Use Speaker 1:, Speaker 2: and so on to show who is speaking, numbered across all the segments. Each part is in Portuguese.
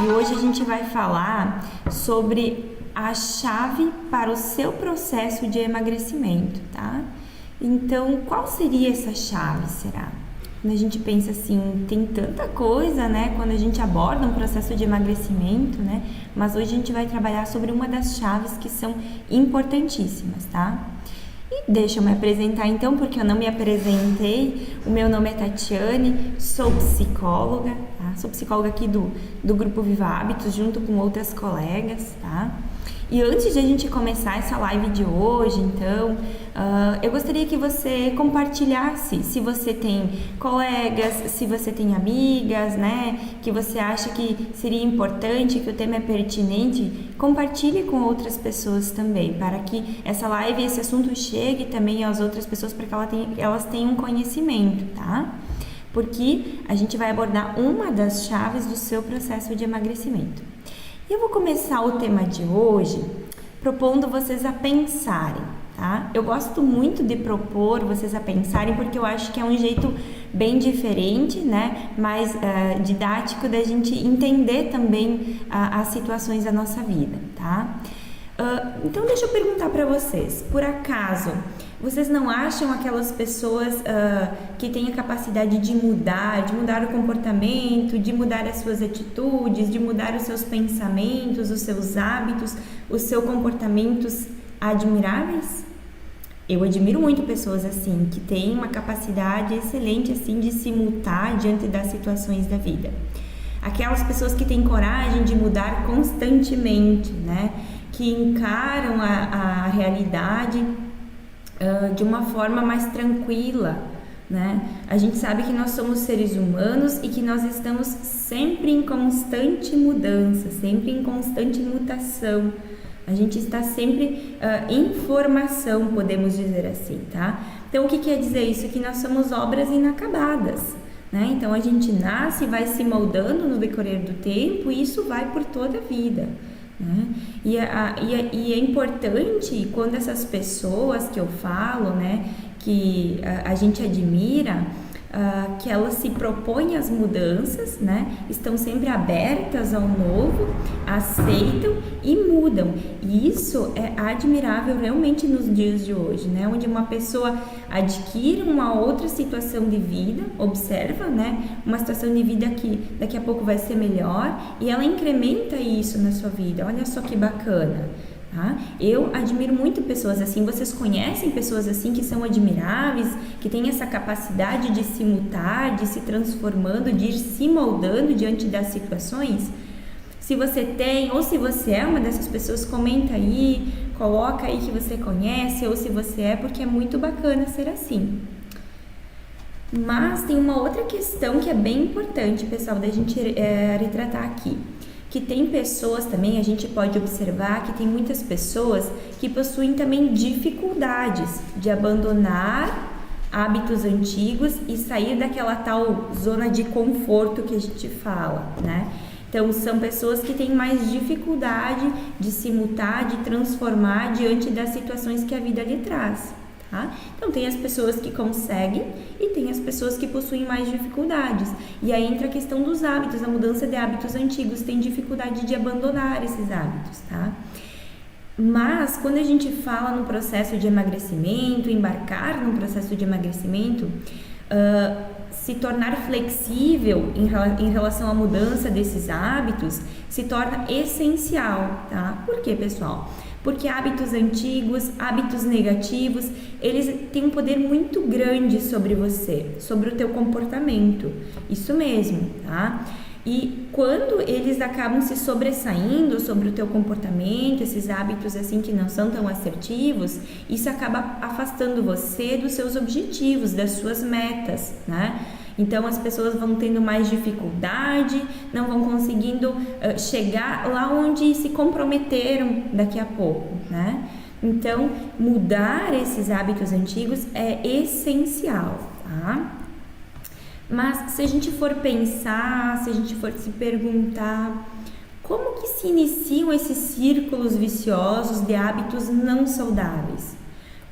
Speaker 1: e hoje a gente vai falar sobre a chave para o seu processo de emagrecimento, tá? Então, qual seria essa chave, será? Quando a gente pensa assim, tem tanta coisa, né, quando a gente aborda um processo de emagrecimento, né, mas hoje a gente vai trabalhar sobre uma das chaves que são importantíssimas, tá? E deixa eu me apresentar então, porque eu não me apresentei. O meu nome é Tatiane, sou psicóloga, tá? Sou psicóloga aqui do Grupo Viva Hábitos, junto com outras colegas, tá? E antes de a gente começar essa live de hoje, então, eu gostaria que você compartilhasse, se você tem colegas, se você tem amigas, né, que você acha que seria importante, que o tema é pertinente, compartilhe com outras pessoas também, para que essa live, esse assunto chegue também às outras pessoas, para que elas tenham conhecimento, tá? Porque a gente vai abordar uma das chaves do seu processo de emagrecimento. Eu vou começar o tema de hoje propondo vocês a pensarem, tá? Eu gosto muito de propor vocês a pensarem porque eu acho que é um jeito bem diferente, né? Mais didático da gente entender também as situações da nossa vida, tá? Então deixa eu perguntar para vocês, por acaso vocês não acham aquelas pessoas que têm a capacidade de mudar o comportamento, de mudar as suas atitudes, de mudar os seus pensamentos, os seus hábitos, os seus comportamentos admiráveis? Eu admiro muito pessoas assim, que têm uma capacidade excelente assim de se mutar diante das situações da vida. Aquelas pessoas que têm coragem de mudar constantemente, né? Que encaram a realidade de uma forma mais tranquila, né? A gente sabe que nós somos seres humanos e que nós estamos sempre em constante mudança, sempre em constante mutação. A gente está sempre em formação, podemos dizer assim, tá? Então, o que quer dizer isso? Que nós somos obras inacabadas, né? Então, a gente nasce e vai se moldando no decorrer do tempo e isso vai por toda a vida. Né? E é importante quando essas pessoas que eu falo, né, que a gente admira, que elas se propõem às mudanças, né, estão sempre abertas ao novo, aceitam e mudam. E isso é admirável realmente nos dias de hoje, né, onde uma pessoa adquire uma outra situação de vida, observa, né, uma situação de vida que daqui a pouco vai ser melhor e ela incrementa isso na sua vida. Olha só que bacana. Tá? Eu admiro muito pessoas assim. Vocês conhecem pessoas assim que são admiráveis, que têm essa capacidade de se mutar, de se transformando, de ir se moldando diante das situações? Se você tem, ou se você é uma dessas pessoas, comenta aí, coloca aí que você conhece, ou se você é, porque é muito bacana ser assim. Mas tem uma outra questão que é bem importante, pessoal, da gente retratar aqui. Que tem pessoas também, a gente pode observar que tem muitas pessoas que possuem também dificuldades de abandonar hábitos antigos e sair daquela tal zona de conforto que a gente fala, né? Então, são pessoas que têm mais dificuldade de se mutar, de transformar diante das situações que a vida lhe traz. Tá? Então tem as pessoas que conseguem e tem as pessoas que possuem mais dificuldades, e aí entra a questão dos hábitos, a mudança de hábitos antigos, tem dificuldade de abandonar esses hábitos, tá? Mas quando a gente fala no processo de emagrecimento, embarcar no processo de emagrecimento, se tornar flexível em relação à mudança desses hábitos se torna essencial, tá? Por quê, pessoal? Porque hábitos antigos, hábitos negativos, eles têm um poder muito grande sobre você, sobre o teu comportamento, isso mesmo, tá? E quando eles acabam se sobressaindo sobre o teu comportamento, esses hábitos assim que não são tão assertivos, isso acaba afastando você dos seus objetivos, das suas metas, né? Então as pessoas vão tendo mais dificuldade, não vão conseguindo chegar lá onde se comprometeram daqui a pouco, né? Então mudar esses hábitos antigos é essencial, tá? Mas se a gente for pensar, se a gente for se perguntar, como que se iniciam esses círculos viciosos de hábitos não saudáveis?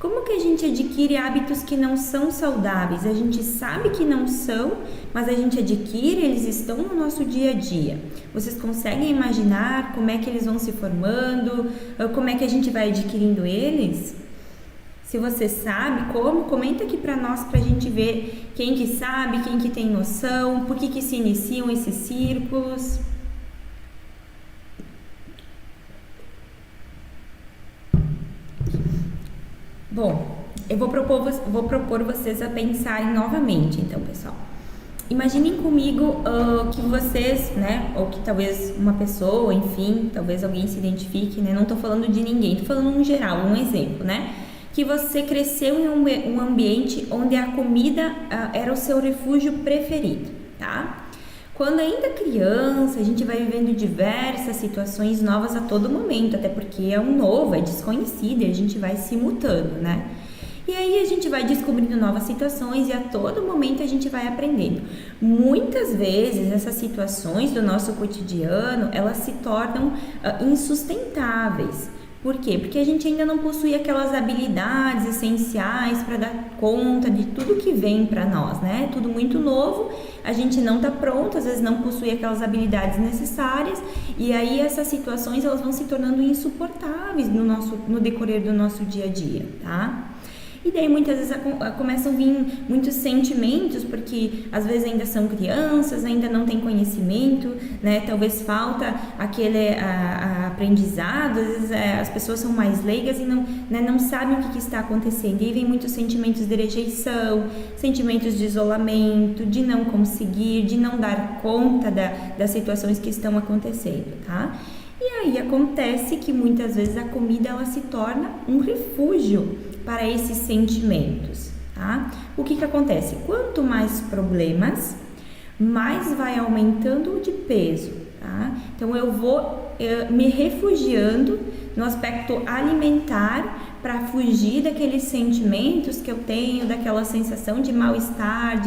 Speaker 1: Como que a gente adquire hábitos que não são saudáveis? A gente sabe que não são, mas a gente adquire, eles estão no nosso dia a dia. Vocês conseguem imaginar como é que eles vão se formando? Como é que a gente vai adquirindo eles? Se você sabe como, comenta aqui para nós, para a gente ver quem que sabe, quem que tem noção, por que se iniciam esses círculos. Bom, eu vou propor vocês a pensarem novamente, então, pessoal. Imaginem comigo que vocês, né, ou que talvez uma pessoa, enfim, talvez alguém se identifique, né, não estou falando de ninguém, estou falando em geral, um exemplo, né, que você cresceu em um ambiente onde a comida era o seu refúgio preferido, tá? Quando ainda criança, a gente vai vivendo diversas situações novas a todo momento, até porque é um novo, é desconhecido e a gente vai se mutando, né? E aí a gente vai descobrindo novas situações e a todo momento a gente vai aprendendo. Muitas vezes essas situações do nosso cotidiano, elas se tornam insustentáveis. Por quê? Porque a gente ainda não possui aquelas habilidades essenciais para dar conta de tudo que vem para nós, né? Tudo muito novo, a gente não está pronto, às vezes não possui aquelas habilidades necessárias e aí essas situações elas vão se tornando insuportáveis no decorrer do nosso dia a dia, tá? E daí muitas vezes começam a vir muitos sentimentos, porque às vezes ainda são crianças, ainda não têm conhecimento, né? Talvez falta aquele aprendizado, às vezes as pessoas são mais leigas e não sabem o que está acontecendo. E aí vem muitos sentimentos de rejeição, sentimentos de isolamento, de não conseguir, de não dar conta das situações que estão acontecendo, tá? E aí acontece que muitas vezes a comida ela se torna um refúgio para esses sentimentos, tá? O que acontece? Quanto mais problemas, mais vai aumentando de peso, tá? Então eu vou me refugiando no aspecto alimentar para fugir daqueles sentimentos que eu tenho, daquela sensação de mal-estar,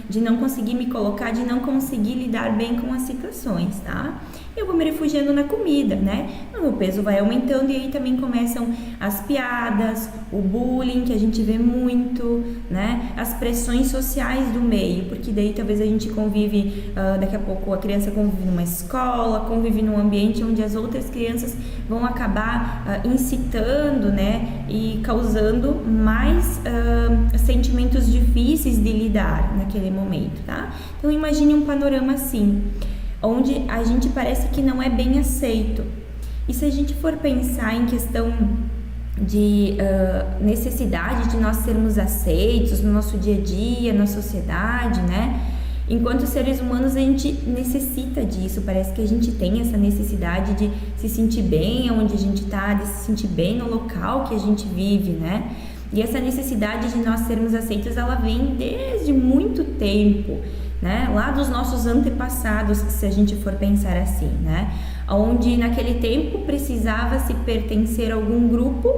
Speaker 1: de não conseguir me colocar, de não conseguir lidar bem com as situações, tá? Eu vou me refugiando na comida, né? O meu peso vai aumentando e aí também começam as piadas, o bullying que a gente vê muito, né? As pressões sociais do meio, porque daí talvez a gente convive, daqui a pouco a criança convive numa escola, convive num ambiente onde as outras crianças vão acabar incitando, né? E causando mais sentimentos difíceis de lidar naquele momento, tá? Então imagine um panorama assim, onde a gente parece que não é bem aceito. E se a gente for pensar em questão de necessidade de nós sermos aceitos no nosso dia a dia, na sociedade, né? Enquanto seres humanos a gente necessita disso, parece que a gente tem essa necessidade de se sentir bem onde a gente está, de se sentir bem no local que a gente vive, né? E essa necessidade de nós sermos aceitos, ela vem desde muito tempo, né? Lá dos nossos antepassados, se a gente for pensar assim, né? Onde naquele tempo precisava se pertencer a algum grupo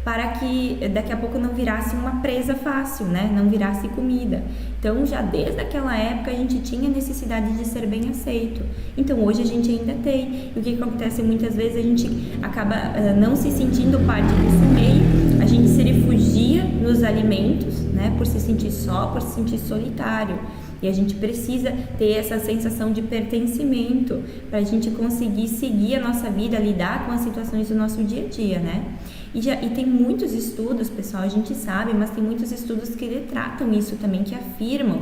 Speaker 1: para que daqui a pouco não virasse uma presa fácil, né? Não virasse comida. Então, já desde aquela época a gente tinha necessidade de ser bem aceito. Então, hoje a gente ainda tem. E o que acontece muitas vezes, a gente acaba não se sentindo parte desse meio, a gente se refugia nos alimentos, né? Por se sentir só, por se sentir solitário. E a gente precisa ter essa sensação de pertencimento para a gente conseguir seguir a nossa vida, lidar com as situações do nosso dia a dia, né? E tem muitos estudos, pessoal, a gente sabe, mas tem muitos estudos que retratam isso também, que afirmam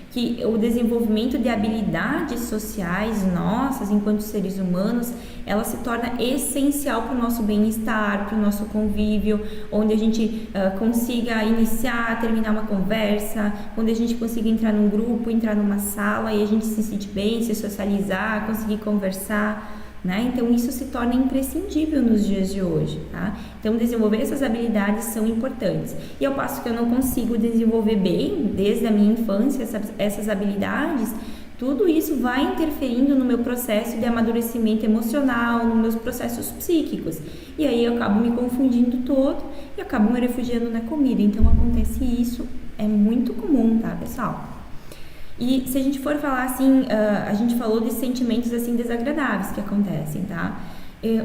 Speaker 1: que o desenvolvimento de habilidades sociais nossas, enquanto seres humanos, ela se torna essencial para o nosso bem-estar, para o nosso convívio, onde a gente consiga iniciar, terminar uma conversa, onde a gente consiga entrar num grupo, entrar numa sala e a gente se sentir bem, se socializar, conseguir conversar, né? Então isso se torna imprescindível nos dias de hoje, tá? Então desenvolver essas habilidades são importantes. E ao passo que eu não consigo desenvolver bem desde a minha infância essas habilidades, tudo isso vai interferindo no meu processo de amadurecimento emocional, nos meus processos psíquicos. E aí eu acabo me confundindo todo e acabo me refugiando na comida. Então acontece isso, é muito comum, tá, pessoal? E se a gente for falar assim, a gente falou de sentimentos assim desagradáveis que acontecem, tá?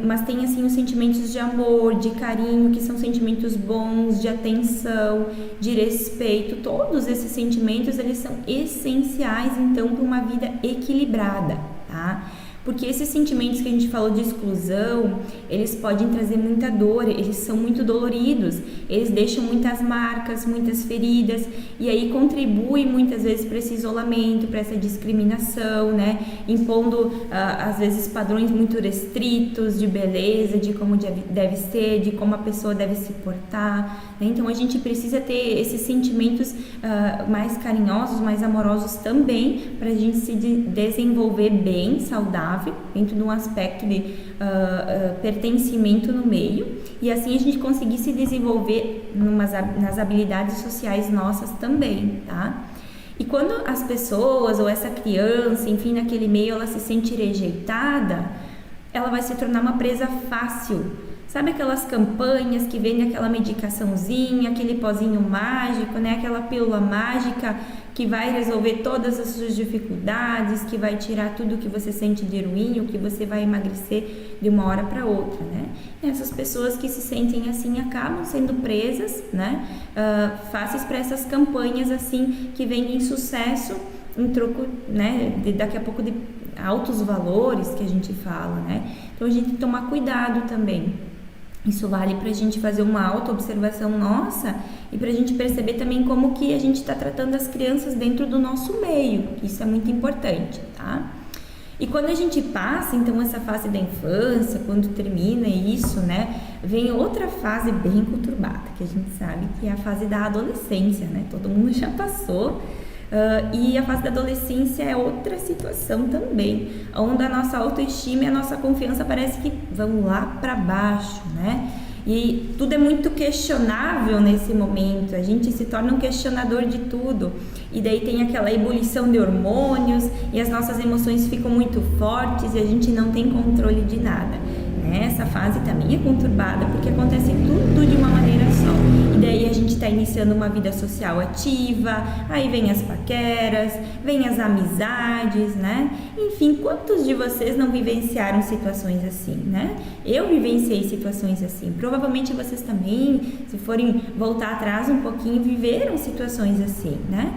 Speaker 1: mas tem assim os sentimentos de amor, de carinho, que são sentimentos bons, de atenção, de respeito. Todos esses sentimentos, eles são essenciais então para uma vida equilibrada, tá? Porque esses sentimentos que a gente falou de exclusão, eles podem trazer muita dor, eles são muito doloridos, eles deixam muitas marcas, muitas feridas, e aí contribuem muitas vezes para esse isolamento, para essa discriminação, né? Impondo, às vezes, padrões muito restritos de beleza, de como deve ser, de como a pessoa deve se portar, né? Então, a gente precisa ter esses sentimentos mais carinhosos, mais amorosos também, para a gente se desenvolver bem, saudável, dentro de um aspecto de pertencimento no meio, e assim a gente conseguir se desenvolver nas habilidades sociais nossas também, tá? E quando as pessoas ou essa criança, enfim, naquele meio, ela se sente rejeitada, ela vai se tornar uma presa fácil. Sabe aquelas campanhas que vendem aquela medicaçãozinha, aquele pozinho mágico, né? Aquela pílula mágica que vai resolver todas as suas dificuldades, que vai tirar tudo que você sente de ruim, ou que você vai emagrecer de uma hora para outra, né? E essas pessoas que se sentem assim acabam sendo presas, né? Fáceis para essas campanhas assim que vendem sucesso em troco, né? Daqui a pouco de altos valores que a gente fala, né? Então a gente tem que tomar cuidado também. Isso vale para a gente fazer uma auto-observação nossa e para a gente perceber também como que a gente está tratando as crianças dentro do nosso meio. Isso é muito importante, tá? E quando a gente passa, então, essa fase da infância, quando termina isso, né, vem outra fase bem conturbada, que a gente sabe que é a fase da adolescência, né? Todo mundo já passou. E a fase da adolescência é outra situação também, onde a nossa autoestima e a nossa confiança parece que vão lá para baixo, né? E tudo é muito questionável nesse momento, a gente se torna um questionador de tudo, e daí tem aquela ebulição de hormônios e as nossas emoções ficam muito fortes e a gente não tem controle de nada, né? Essa fase também é conturbada porque acontece tudo de uma maneira só, e daí a gente está iniciando uma vida social ativa, aí vem as paqueras, vem as amizades, né? Enfim, quantos de vocês não vivenciaram situações assim, né? Eu vivenciei situações assim, provavelmente vocês também, se forem voltar atrás um pouquinho, viveram situações assim, né?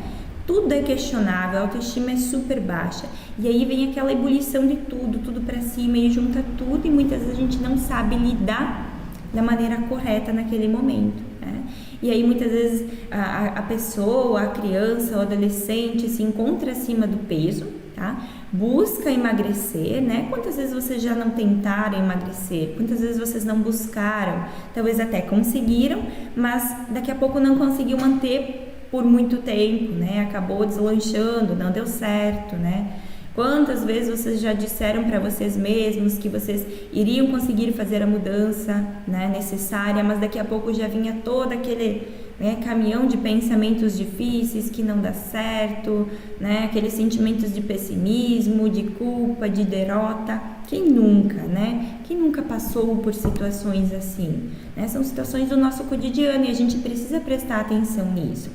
Speaker 1: Tudo é questionável, a autoestima é super baixa, e aí vem aquela ebulição de tudo para cima e junta tudo, e muitas vezes a gente não sabe lidar da maneira correta naquele momento, né? E aí muitas vezes a pessoa, a criança, o adolescente se encontra acima do peso, tá? Busca emagrecer, né? Quantas vezes vocês já não tentaram emagrecer? Quantas vezes vocês não buscaram? Talvez até conseguiram, mas daqui a pouco não conseguiu manter por muito tempo, né? Acabou deslanchando, não deu certo, né? Quantas vezes vocês já disseram para vocês mesmos que vocês iriam conseguir fazer a mudança, né, necessária, mas daqui a pouco já vinha todo aquele, né, caminhão de pensamentos difíceis que não dá certo, né? Aqueles sentimentos de pessimismo, de culpa, de derrota. Quem nunca, né? Quem nunca passou por situações assim, né? São situações do nosso cotidiano e a gente precisa prestar atenção nisso,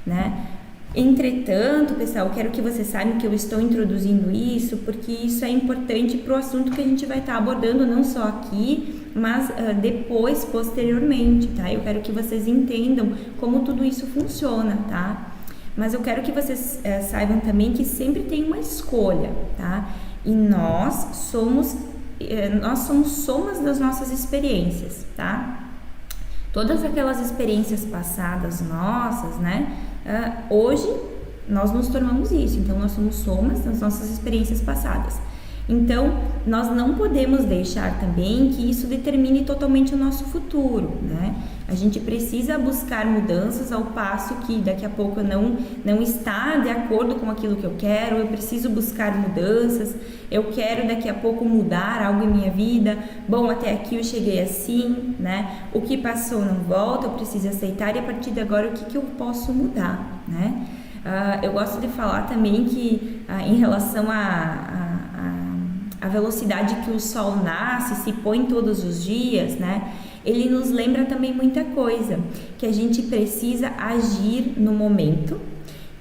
Speaker 1: né? Entretanto, pessoal, quero que vocês saibam que eu estou introduzindo isso porque isso é importante para o assunto que a gente vai estar abordando não só aqui, mas depois, posteriormente, tá? Eu quero que vocês entendam como tudo isso funciona, tá? Mas eu quero que vocês saibam também que sempre tem uma escolha, tá? E nós somos somas das nossas experiências, tá? Todas aquelas experiências passadas nossas, né? Hoje nós nos tornamos isso, então nós somos somas das nossas experiências passadas. Então, nós não podemos deixar também que isso determine totalmente o nosso futuro, né? A gente precisa buscar mudanças ao passo que daqui a pouco não está de acordo com aquilo que eu quero, eu preciso buscar mudanças, eu quero daqui a pouco mudar algo em minha vida, bom, até aqui eu cheguei assim, né? O que passou não volta, eu preciso aceitar e a partir de agora o que eu posso mudar, né? Eu gosto de falar também que em relação a velocidade que o sol nasce, se põe todos os dias, né? Ele nos lembra também muita coisa, que a gente precisa agir no momento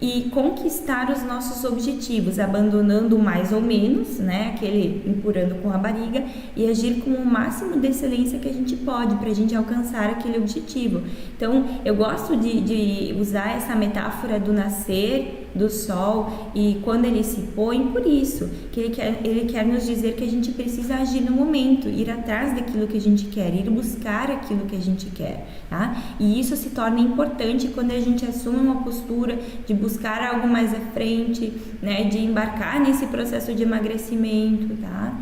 Speaker 1: e conquistar os nossos objetivos, abandonando mais ou menos, né, aquele empurrando com a barriga, e agir com o máximo de excelência que a gente pode para a gente alcançar aquele objetivo. Então, eu gosto de usar essa metáfora do nascer do sol e quando ele se põe, por isso, que ele quer nos dizer que a gente precisa agir no momento, ir atrás daquilo que a gente quer, ir buscar aquilo que a gente quer, tá? E isso se torna importante quando a gente assume uma postura de buscar algo mais à frente, né, de embarcar nesse processo de emagrecimento, tá?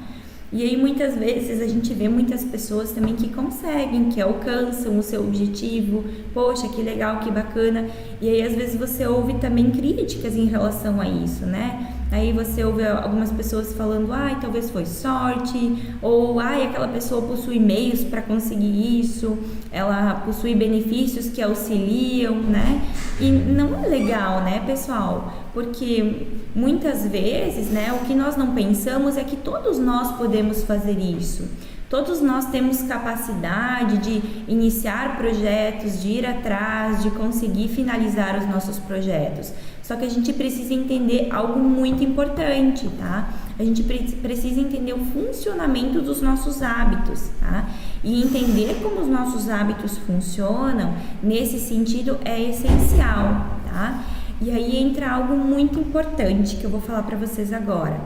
Speaker 1: E aí muitas vezes a gente vê muitas pessoas também que conseguem, que alcançam o seu objetivo, poxa, que legal, que bacana, e aí às vezes você ouve também críticas em relação a isso, né? Aí você ouve algumas pessoas falando, ai, talvez foi sorte, ou ai, aquela pessoa possui meios para conseguir isso, ela possui benefícios que auxiliam, né? E não é legal, né, pessoal? Porque muitas vezes, né, o que nós não pensamos é que todos nós podemos fazer isso. Todos nós temos capacidade de iniciar projetos, de ir atrás, de conseguir finalizar os nossos projetos. Só que a gente precisa entender algo muito importante, tá? A gente precisa entender o funcionamento dos nossos hábitos, tá? E entender como os nossos hábitos funcionam, nesse sentido, é essencial, tá? E aí entra algo muito importante que eu vou falar para vocês agora,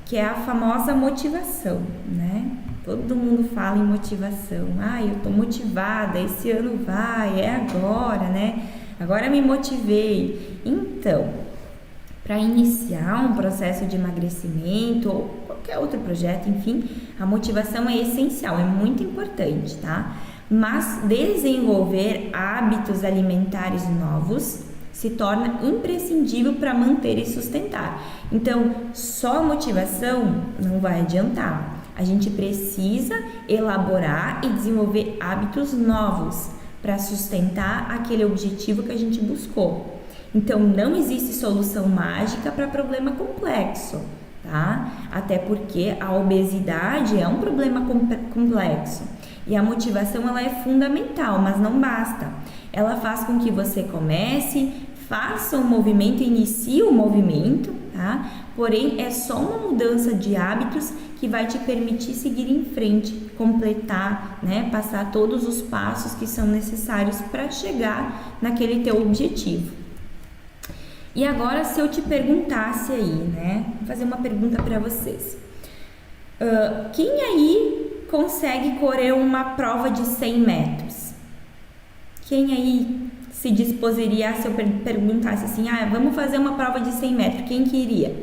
Speaker 1: que é a famosa motivação, né? Todo mundo fala em motivação. Ah, eu tô motivada, esse ano vai, é agora, né? Agora me motivei. Então, para iniciar um processo de emagrecimento ou qualquer outro projeto, enfim, a motivação é essencial, é muito importante, tá? Mas desenvolver hábitos alimentares novos se torna imprescindível para manter e sustentar. Então, só motivação não vai adiantar. A gente precisa elaborar e desenvolver hábitos novos para sustentar aquele objetivo que a gente buscou. Então, não existe solução mágica para problema complexo, tá? Até porque a obesidade é um problema complexo e a motivação ela é fundamental, mas não basta. Ela faz com que você comece, faça um movimento, inicie o movimento, tá? Porém, é só uma mudança de hábitos que vai te permitir seguir em frente, completar, né? Passar todos os passos que são necessários para chegar naquele teu objetivo. E agora, se eu te perguntasse aí, né? Vou fazer uma pergunta para vocês. Quem aí consegue correr uma prova de 100 metros? Quem aí se disposeria, se eu perguntasse assim, vamos fazer uma prova de 100 metros, quem que iria?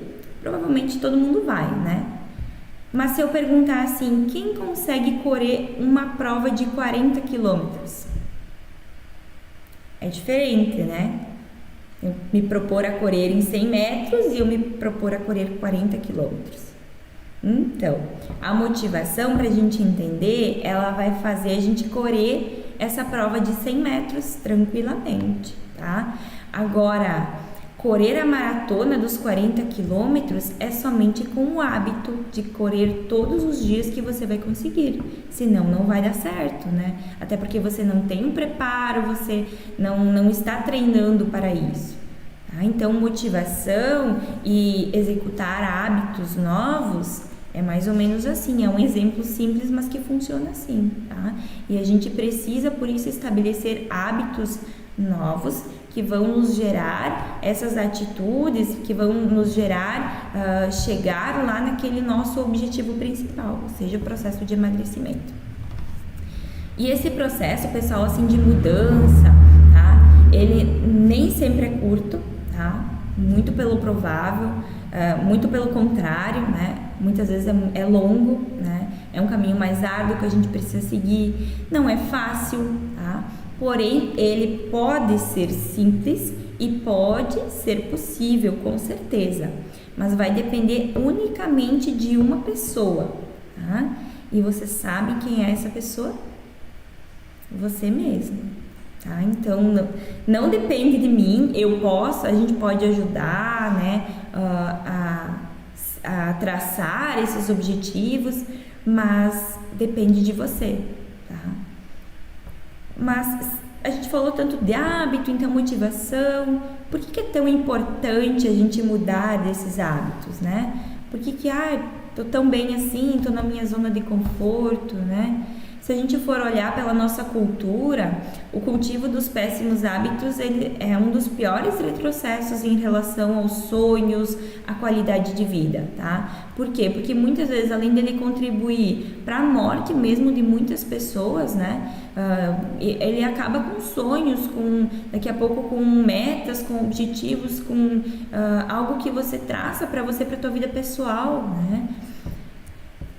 Speaker 1: Provavelmente todo mundo vai, né? Mas se eu perguntar assim, quem consegue correr uma prova de 40 quilômetros? É diferente, né? Eu me propor a correr em 100 metros e eu me propor a correr 40 quilômetros. Então, a motivação para a gente entender, ela vai fazer a gente correr essa prova de 100 metros tranquilamente, tá? Agora, correr a maratona dos 40 quilômetros é somente com o hábito de correr todos os dias que você vai conseguir, senão não vai dar certo, né? Até porque você não tem um preparo, você não está treinando para isso, tá? Então, motivação e executar hábitos novos é mais ou menos assim, é um exemplo simples, mas que funciona assim, tá? E a gente precisa, por isso, estabelecer hábitos novos que vão nos gerar essas atitudes, que vão nos gerar chegar lá naquele nosso objetivo principal, ou seja, o processo de emagrecimento. E esse processo, pessoal, assim, de mudança, tá? Ele nem sempre é curto, tá? Muito pelo provável, muito pelo contrário, né? Muitas vezes é longo, né? É um caminho mais árduo que a gente precisa seguir, não é fácil, tá? Porém, ele pode ser simples e pode ser possível, com certeza, mas vai depender unicamente de uma pessoa, tá? E você sabe quem é essa pessoa? Você mesmo, tá? Então, não depende de mim, a gente pode ajudar, né, a traçar esses objetivos, mas depende de você, tá? Mas a gente falou tanto de hábito, então motivação. Por que é tão importante a gente mudar desses hábitos, né? Por que tô tão bem assim, tô na minha zona de conforto, né? Se a gente for olhar pela nossa cultura, o cultivo dos péssimos hábitos ele é um dos piores retrocessos em relação aos sonhos, à qualidade de vida, tá? Por quê? Porque muitas vezes, além dele contribuir para a morte mesmo de muitas pessoas, né? Ele acaba com sonhos, daqui a pouco com metas, com objetivos, com algo que você traça para você, para a tua vida pessoal, né?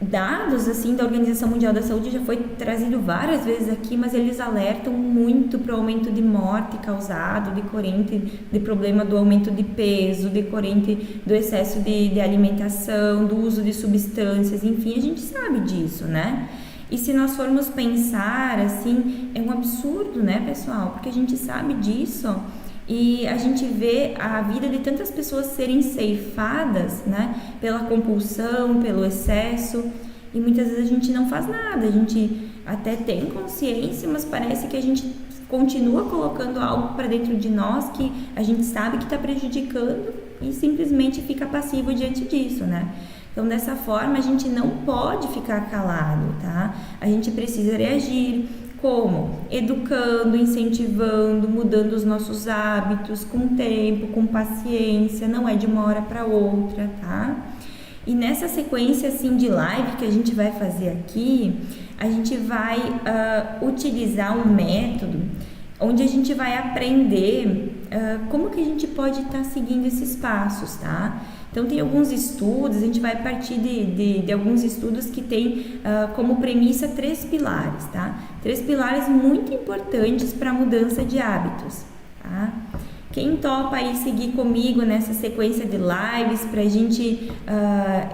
Speaker 1: Dados assim da Organização Mundial da Saúde já foi trazido várias vezes aqui, mas eles alertam muito para o aumento de morte causado decorrente de problema do aumento de peso, decorrente do excesso de alimentação, do uso de substâncias, enfim, a gente sabe disso, né? E se nós formos pensar assim, é um absurdo, né, pessoal? Porque a gente sabe disso. E a gente vê a vida de tantas pessoas serem ceifadas, né, pela compulsão, pelo excesso, e muitas vezes a gente não faz nada, a gente até tem consciência, mas parece que a gente continua colocando algo para dentro de nós que a gente sabe que está prejudicando e simplesmente fica passivo diante disso, né? Então, dessa forma, a gente não pode ficar calado, tá? A gente precisa reagir. Como? Educando, incentivando, mudando os nossos hábitos com tempo, com paciência, não é de uma hora para outra, tá? E nessa sequência assim de live que a gente vai fazer aqui, a gente vai utilizar um método onde a gente vai aprender como que a gente pode estar seguindo esses passos, tá? Então, tem alguns estudos, a gente vai partir de alguns estudos que tem como premissa 3 pilares, tá? 3 pilares muito importantes para a mudança de hábitos, tá? Quem topa aí seguir comigo nessa sequência de lives para a gente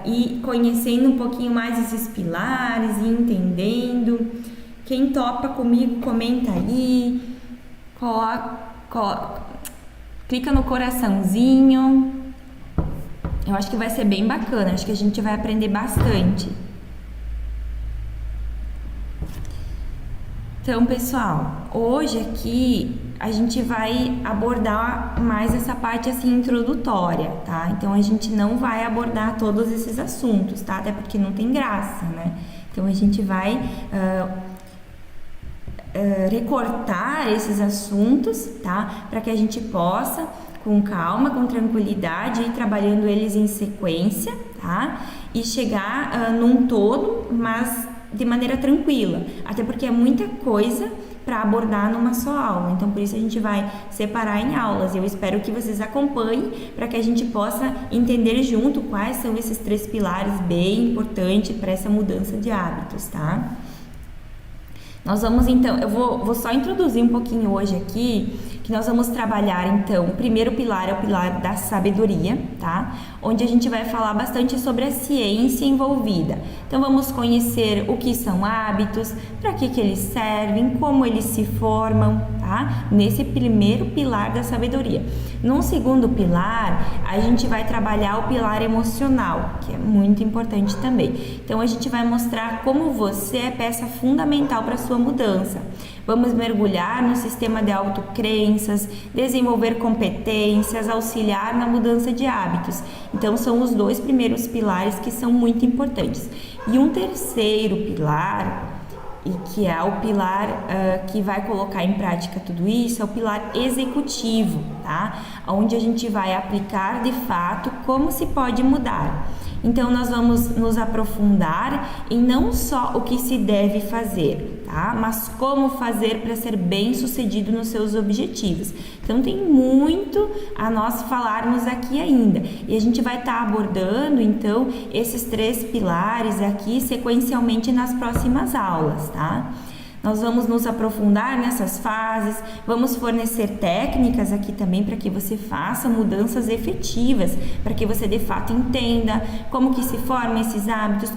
Speaker 1: ir conhecendo um pouquinho mais esses pilares e entendendo? Quem topa comigo, comenta aí, clica no coraçãozinho. Eu acho que vai ser bem bacana, acho que a gente vai aprender bastante. Então, pessoal, hoje aqui a gente vai abordar mais essa parte assim introdutória, tá? Então, a gente não vai abordar todos esses assuntos, tá? Até porque não tem graça, né? Então, a gente vai recortar esses assuntos, tá? Para que a gente possa com calma, com tranquilidade, ir trabalhando eles em sequência, tá? E chegar num todo, mas de maneira tranquila, até porque é muita coisa para abordar numa só aula, então por isso a gente vai separar em aulas. Eu espero que vocês acompanhem para que a gente possa entender junto quais são esses 3 pilares bem importantes para essa mudança de hábitos, tá? Nós vamos então, eu vou só introduzir um pouquinho hoje aqui, que nós vamos trabalhar então, o primeiro pilar é o pilar da sabedoria, tá? Onde a gente vai falar bastante sobre a ciência envolvida. Então vamos conhecer o que são hábitos, para que eles servem, como eles se formam, tá? Nesse primeiro pilar da sabedoria. Num segundo pilar, a gente vai trabalhar o pilar emocional, que é muito importante também. Então a gente vai mostrar como você é peça fundamental para a sua mudança. Vamos mergulhar no sistema de autocrenças, desenvolver competências, auxiliar na mudança de hábitos. Então, são os 2 primeiros pilares que são muito importantes. E um terceiro pilar, e que é o pilar que vai colocar em prática tudo isso, é o pilar executivo, tá? Onde a gente vai aplicar de fato como se pode mudar. Então, nós vamos nos aprofundar em não só o que se deve fazer, tá? Mas como fazer para ser bem sucedido nos seus objetivos. Então, tem muito a nós falarmos aqui ainda. E a gente vai estar abordando, então, esses 3 pilares aqui sequencialmente nas próximas aulas, tá? Nós vamos nos aprofundar nessas fases, vamos fornecer técnicas aqui também para que você faça mudanças efetivas, para que você de fato entenda como que se formam esses hábitos,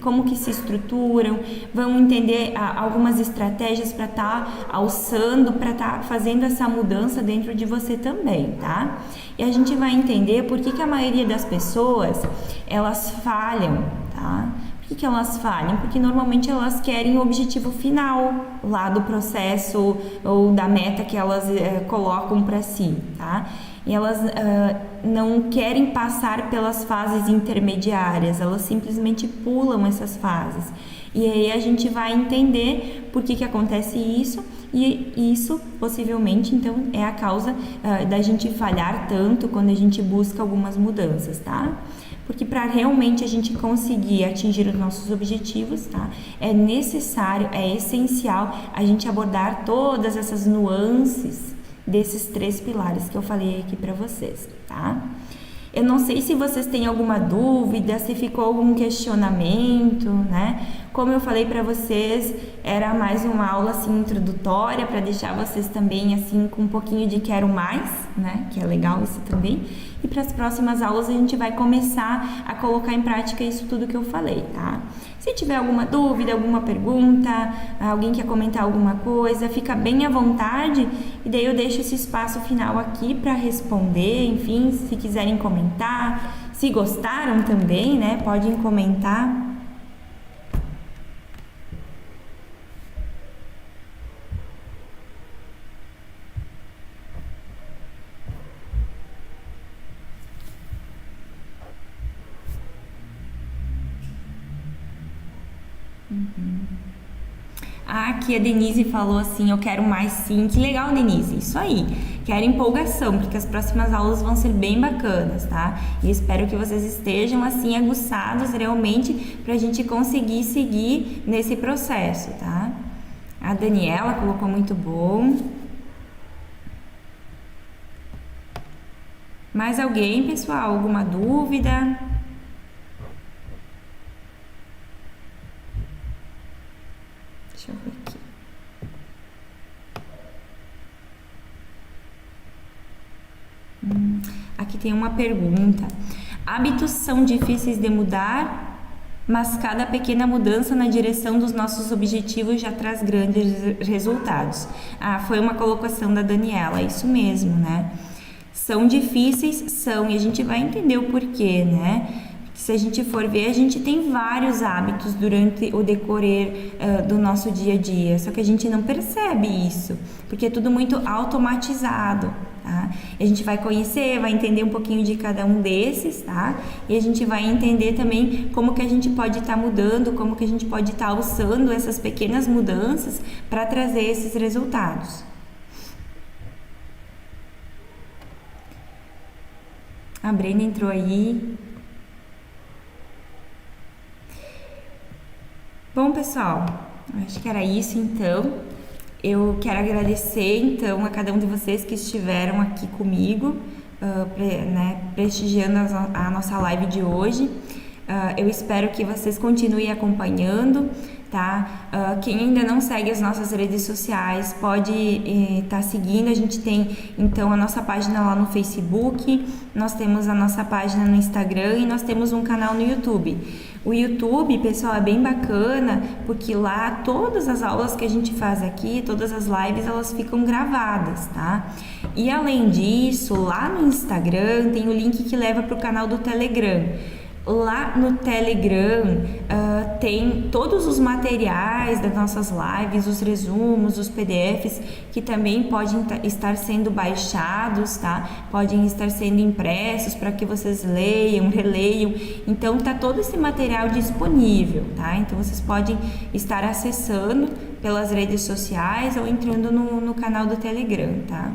Speaker 1: como que se estruturam, vamos entender algumas estratégias para estar alçando, para estar fazendo essa mudança dentro de você também, tá? E a gente vai entender por que a maioria das pessoas, elas falham, tá? Por que elas falham? Porque normalmente elas querem o objetivo final lá do processo ou da meta que elas colocam para si, tá? E elas não querem passar pelas fases intermediárias, elas simplesmente pulam essas fases. E aí a gente vai entender por que acontece isso, e isso possivelmente então é a causa da gente falhar tanto quando a gente busca algumas mudanças, tá? Porque para realmente a gente conseguir atingir os nossos objetivos, tá? É necessário, é essencial a gente abordar todas essas nuances desses 3 pilares que eu falei aqui para vocês, tá? Eu não sei se vocês têm alguma dúvida, se ficou algum questionamento, né? Como eu falei para vocês, era mais uma aula assim introdutória para deixar vocês também assim com um pouquinho de quero mais, né? Que é legal isso também. E para as próximas aulas a gente vai começar a colocar em prática isso tudo que eu falei, tá? Se tiver alguma dúvida, alguma pergunta, alguém quer comentar alguma coisa, fica bem à vontade e daí eu deixo esse espaço final aqui para responder, enfim, se quiserem comentar, se gostaram também, né? Podem comentar. Aqui a Denise falou assim, eu quero mais sim. Que legal, Denise, isso aí. Quero empolgação, porque as próximas aulas vão ser bem bacanas, tá? E espero que vocês estejam assim aguçados realmente pra gente conseguir seguir nesse processo, tá? A Daniela colocou muito bom. Mais alguém, pessoal? Alguma dúvida? Deixa eu ver aqui. Aqui tem uma pergunta. Hábitos são difíceis de mudar, mas cada pequena mudança na direção dos nossos objetivos já traz grandes resultados. Foi uma colocação da Daniela, isso mesmo, né? São difíceis, são, e a gente vai entender o porquê, né? Se a gente for ver, a gente tem vários hábitos durante o decorrer do nosso dia a dia, só que a gente não percebe isso, porque é tudo muito automatizado, tá? E a gente vai conhecer, vai entender um pouquinho de cada um desses, tá? E a gente vai entender também como que a gente pode estar mudando, como que a gente pode estar usando essas pequenas mudanças para trazer esses resultados. A Brenda entrou aí. Bom, pessoal, acho que era isso então. Eu quero agradecer então a cada um de vocês que estiveram aqui comigo, prestigiando a nossa live de hoje. Eu espero que vocês continuem acompanhando, tá? Quem ainda não segue as nossas redes sociais pode estar seguindo. A gente tem então a nossa página lá no Facebook, nós temos a nossa página no Instagram e nós temos um canal no YouTube. O YouTube, pessoal, é bem bacana porque lá todas as aulas que a gente faz aqui, todas as lives, elas ficam gravadas, tá? E além disso, lá no Instagram tem o link que leva para o canal do Telegram. Lá no Telegram tem todos os materiais das nossas lives, os resumos, os PDFs que também podem estar sendo baixados, tá? Podem estar sendo impressos para que vocês leiam, releiam. Então tá todo esse material disponível, tá? Então vocês podem estar acessando pelas redes sociais ou entrando no canal do Telegram, tá?